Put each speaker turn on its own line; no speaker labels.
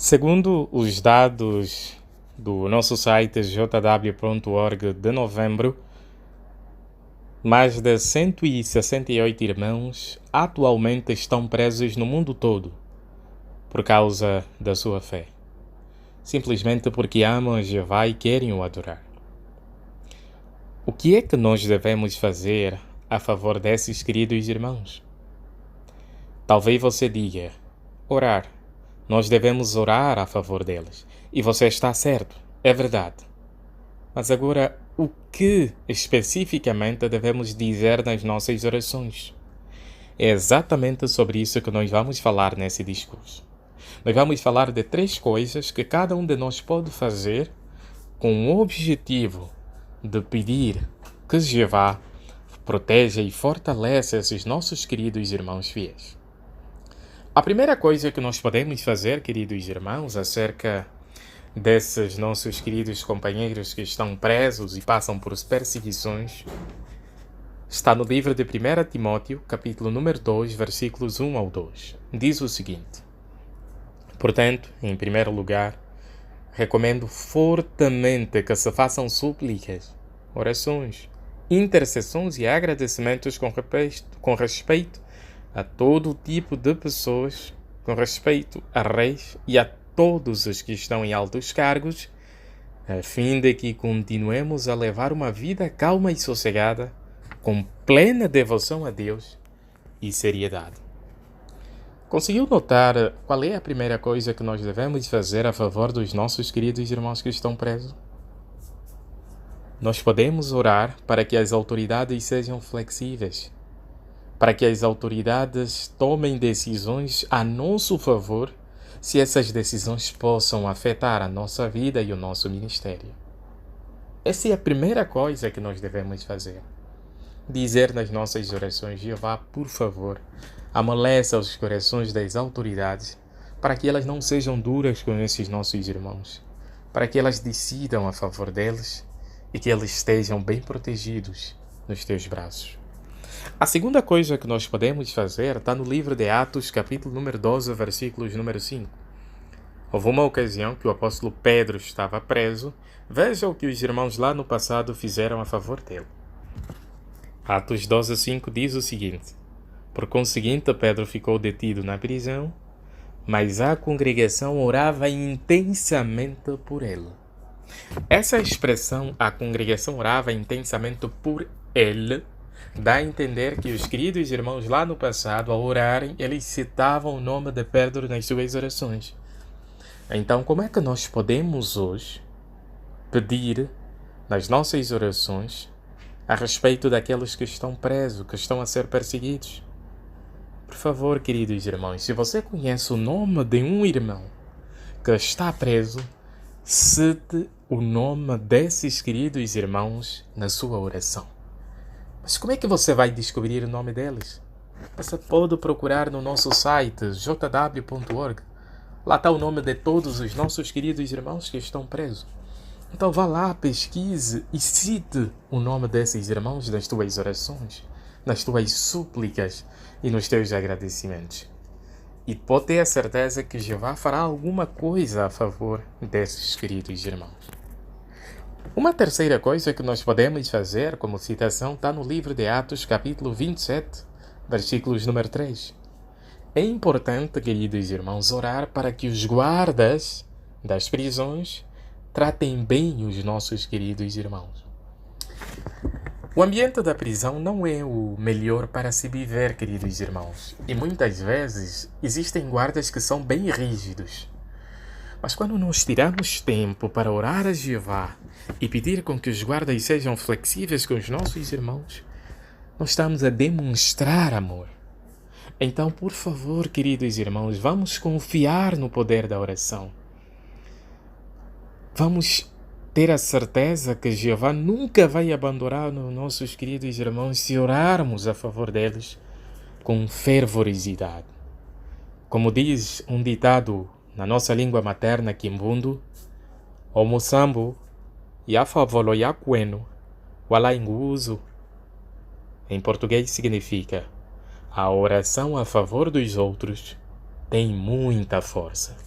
Segundo os dados do nosso site jw.org de novembro, mais de 168 irmãos atualmente estão presos no mundo todo por causa da sua fé, simplesmente porque amam Jeová e querem o adorar. O que é que nós devemos fazer a favor desses queridos irmãos? Talvez você diga, orar. Nós devemos orar a favor deles. E você está certo, é verdade. Mas agora, o que especificamente devemos dizer nas nossas orações? É exatamente sobre isso que nós vamos falar nesse discurso. Nós vamos falar de 3 coisas que cada um de nós pode fazer com o objetivo de pedir que Jeová proteja e fortaleça esses nossos queridos irmãos fiéis. A primeira coisa que nós podemos fazer, queridos irmãos, acerca desses nossos queridos companheiros que estão presos e passam por perseguições, está no livro de 1 Timóteo, capítulo número 2, versículos 1 ao 2. Diz o seguinte: Portanto, em primeiro lugar, recomendo fortemente que se façam súplicas, orações, intercessões e agradecimentos com respeito a todo tipo de pessoas, com respeito a reis e a todos os que estão em altos cargos, a fim de que continuemos a levar uma vida calma e sossegada, com plena devoção a Deus e seriedade. Conseguiu notar qual é a primeira coisa que nós devemos fazer a favor dos nossos queridos irmãos que estão presos? Nós podemos orar para que as autoridades sejam flexíveis, para que as autoridades tomem decisões a nosso favor, se essas decisões possam afetar a nossa vida e o nosso ministério. Essa é a primeira coisa que nós devemos fazer. Dizer nas nossas orações, Jeová, por favor, amolece os corações das autoridades, para que elas não sejam duras com esses nossos irmãos, para que elas decidam a favor deles e que eles estejam bem protegidos nos teus braços. A segunda coisa que nós podemos fazer está no livro de Atos, capítulo número 12, versículos número 5. Houve uma ocasião que o apóstolo Pedro estava preso. Veja o que os irmãos lá no passado fizeram a favor dele. Atos 12, 5 diz o seguinte: Por conseguinte, Pedro ficou detido na prisão, mas a congregação orava intensamente por ele. Essa expressão, a congregação orava intensamente por ele, dá a entender que os queridos irmãos lá no passado, ao orarem, eles citavam o nome de Pedro nas suas orações. Então, como é que nós podemos hoje pedir nas nossas orações a respeito daqueles que estão presos, que estão a ser perseguidos? Por favor, queridos irmãos, se você conhece o nome de um irmão que está preso, cite o nome desses queridos irmãos na sua oração. Mas como é que você vai descobrir o nome deles? Você pode procurar no nosso site jw.org. Lá está o nome de todos os nossos queridos irmãos que estão presos. Então vá lá, pesquise e cite o nome desses irmãos nas tuas orações, nas tuas súplicas e nos teus agradecimentos. E pode ter a certeza que Jeová fará alguma coisa a favor desses queridos irmãos. Uma terceira coisa que nós podemos fazer como citação está no livro de Atos, capítulo 27, versículos número 3. É importante, queridos irmãos, orar para que os guardas das prisões tratem bem os nossos queridos irmãos. O ambiente da prisão não é o melhor para se viver, queridos irmãos. E muitas vezes existem guardas que são bem rígidos. Mas quando nós tiramos tempo para orar a Jeová e pedir com que os guardas sejam flexíveis com os nossos irmãos, nós estamos a demonstrar amor. Então, por favor, queridos irmãos, vamos confiar no poder da oração. Vamos ter a certeza que Jeová nunca vai abandonar os nossos queridos irmãos se orarmos a favor deles com fervorosidade. Como diz um ditado na nossa língua materna, Kimbundo, o Moçambo, Yafavolo Yaqueno, Walainguzo. Em português significa: a oração a favor dos outros tem muita força.